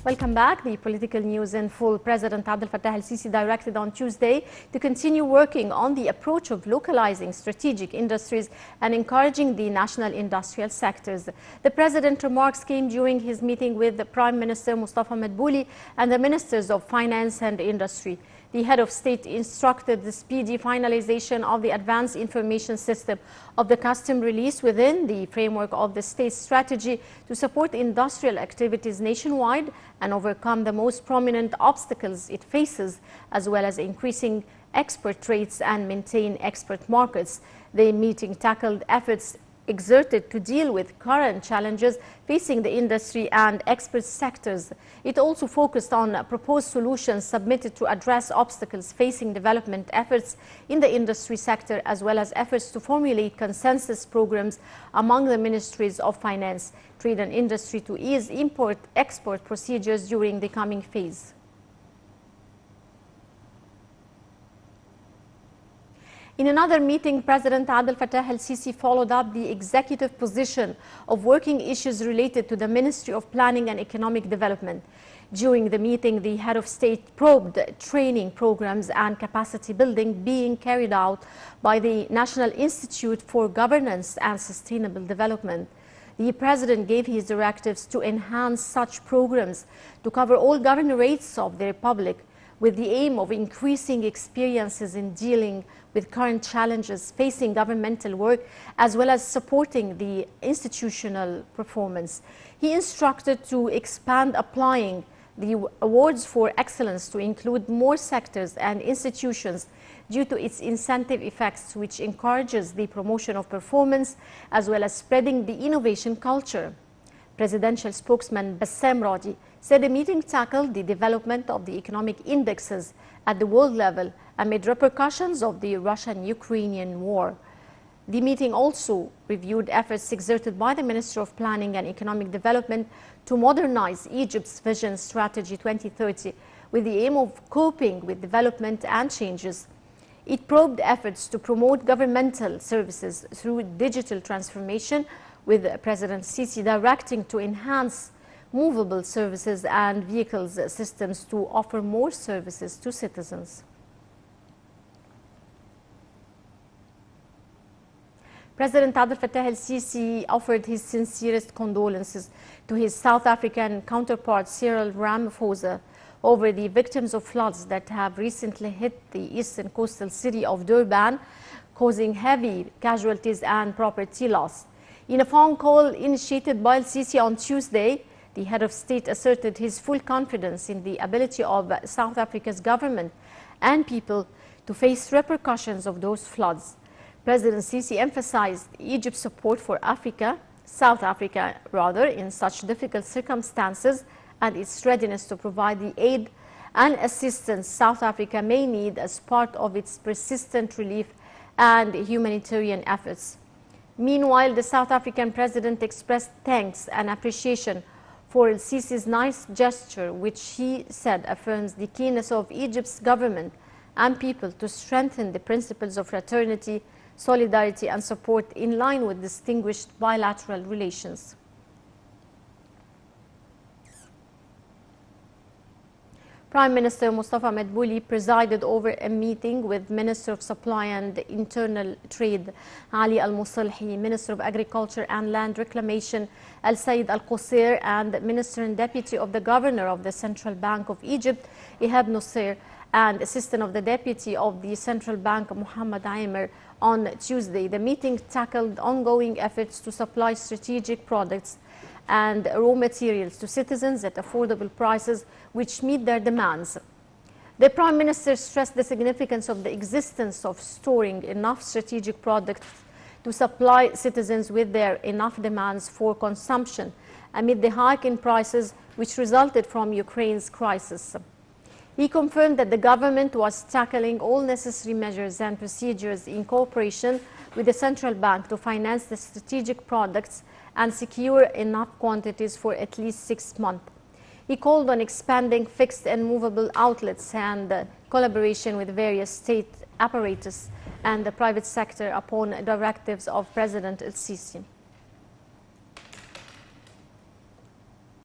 Welcome back. The political news in full. President Abdel Fattah el-Sisi directed on Tuesday to continue working on the approach of localizing strategic industries and encouraging the national industrial sectors. The president's remarks came during his meeting with the Prime Minister Mustafa Madbouli and the Ministers of Finance and Industry. The head of state instructed the speedy finalization of the advanced information system of the custom release within the framework of the state's strategy to support industrial activities nationwide and overcome the most prominent obstacles it faces, as well as increasing export rates and maintain export markets. The meeting tackled efforts exerted to deal with current challenges facing the industry and export sectors. It also focused on proposed solutions submitted to address obstacles facing development efforts in the industry sector, as well as efforts to formulate consensus programs among the ministries of finance, trade and industry to ease import-export procedures during the coming phase. In another meeting, President Abdel Fattah el-Sisi followed up the executive position of working issues related to the Ministry of Planning and Economic Development. During the meeting, the head of state probed training programs and capacity building being carried out by the National Institute for Governance and Sustainable Development. The president gave his directives to enhance such programs to cover all governorates of the Republic, with the aim of increasing experiences in dealing with current challenges facing governmental work, as well as supporting the institutional performance. He instructed to expand applying the awards for excellence to include more sectors and institutions due to its incentive effects, which encourages the promotion of performance as well as spreading the innovation culture. Presidential spokesman Bassam Radi said the meeting tackled the development of the economic indexes at the world level amid repercussions of the Russian-Ukrainian war. The meeting also reviewed efforts exerted by the Minister of Planning and Economic Development to modernize Egypt's Vision Strategy 2030 with the aim of coping with development and changes. It probed efforts to promote governmental services through digital transformation, with President Sisi directing to enhance movable services and vehicles systems to offer more services to citizens. President Abdel Fattah el-Sisi offered his sincerest condolences to his South African counterpart Cyril Ramaphosa over the victims of floods that have recently hit the eastern coastal city of Durban, causing heavy casualties and property loss. In a phone call initiated by el-Sisi on Tuesday, the head of state asserted his full confidence in the ability of South Africa's government and people to face repercussions of those floods. President Sisi emphasized Egypt's support for South Africa, in such difficult circumstances, and its readiness to provide the aid and assistance South Africa may need as part of its persistent relief and humanitarian efforts. Meanwhile, the South African president expressed thanks and appreciation for el-Sisi's nice gesture, which he said affirms the keenness of Egypt's government and people to strengthen the principles of fraternity, solidarity and support in line with distinguished bilateral relations. Prime Minister Mustafa Madbouli presided over a meeting with Minister of Supply and Internal Trade Ali Al-Musalhi, Minister of Agriculture and Land Reclamation Al-Said Al-Qusseir, and Minister and Deputy of the Governor of the Central Bank of Egypt Ihab Nusseir, and Assistant of the Deputy of the Central Bank Muhammad Aimer on Tuesday. The meeting tackled ongoing efforts to supply strategic products and raw materials to citizens at affordable prices which meet their demands. The Prime Minister stressed the significance of the existence of storing enough strategic products to supply citizens with their enough demands for consumption amid the hike in prices which resulted from Ukraine's crisis. He confirmed that the government was tackling all necessary measures and procedures in cooperation with the central bank to finance the strategic products and secure enough quantities for at least 6 months. He called on expanding fixed and movable outlets and collaboration with various state apparatus and the private sector upon directives of President el-Sisi.